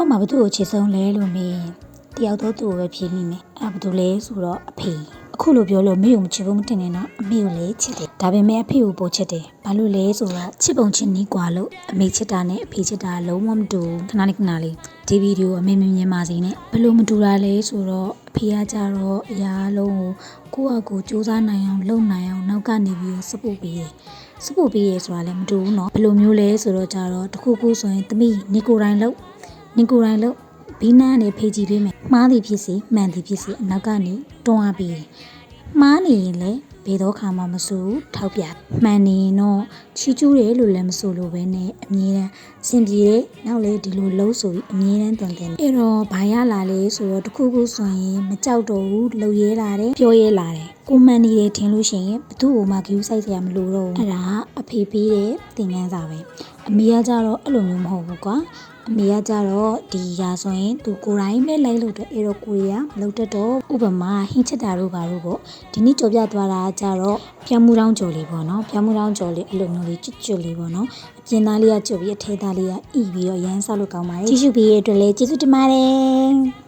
ကမှာဘသူ့ကိုချစ်ဆုံးလဲလို့မေးတယောက်တော့သူ့ကိုပဲဖြေမိမယ်အဲ့ဘသူလဲဆိုတော့အဖေအခုလိုပြောလို့မေကိုမချစ်ဘူးမတင်နဲ့နော်အမေကိုလည်းချစ်တယ်ဒါပေမဲ့အဖေကိုပိုချစ်တယ်ဘာလို့လဲဆိုတော့ချစ်ပုံချစ်နီးกว่าလို့အမေချစ်တာနဲ့အဖေချစ်တာလုံးဝမတူခဏလေးဒီဗီဒီယိုအမေမမြင်ပါစေနဲ့ဘလို့မတူတာလဲဆိုတော့အဖေကကြတော့အရာလုံးကိုယ့်အကူစူးစမ်းနိုင်အောင်လုပ်နိုင်အောင်နောက်ကနေပြီးစပို့ပေးတယ်စပို့ပေးရဆိုတာလည်းမတူဘူးနော်ဘလို့မျိုးလဲဆိုတော့ကြတော့တခုခုဆိုရင်သမီးနေကိုယ်တိုင်လုပ်ဘီနာနဲ့ဖေးကြည့်ပေးမယ်မှားသည်ဖြစ်စေမှန်သည်ဖြစ်စေအနောက်ကနေတွန်းအားပေးတယ်မှားနေရင်လည်းဘယ်တော့ခါမှမဆိုးထောက်ပြမှန်နေရင်တော့ချီးကျူးတယ်လို့လည်းမဆိုလို့ပဲနဲ့အမြဲတမ်းစင်ပြေတယ်နောက်လေဒီလိုလှုပ်ဆိုပြီးအမြဲတမ်းတင်တယ်အဲ့တော့ဘာရလာလဲဆိုတော့တခုခုဆိုရင်မကြောက်တော့ဘူးလှုပ်ရဲလာတယ်ပြောရဲလာတယ်ကိုမှန်နေတယ်ထင်လို့ရှိရင်ဘသူ့ကိုမှဂယူးဆိုင်စရာမလိုတော့ဘူးအဲ့ဒါအဖေပေးတဲ့သင်ခန်းစာပဲအမေကကြတော့အဲ့လိုမျိုးမဟုတ်ဘူးကွာအမေကကြတော့ဒီရာဆိုရင်သူကိုယ်တိုင်ပဲလိုက်လို့တဲ့အဲ့တော့ကိုရီးယားမလုပ်တတ်တော့ဥပမာဟင်းချက်တာတို့ဘာလို့ပေါ့ဒီနေ့ကြော်ပြသွားတာကြတော့ပြောင်းမှုတောင်းကြော်လေးပေါ့နော်ပြောင်းမှုတောင်းကြော်လေးအဲ့လိုမျိုးလေးကျွတ်လေးပေါ့နော်အပြင်သားလေးကကျွတ်ပြီးအထဲသားလေးကဣပြီးတော့ရမ်းဆောက်လို့ကောင်းပါတယ်ကျေးဇူးပေးရတဲ့အတွက်လည်းကျေးဇူးတင်ပါတယ်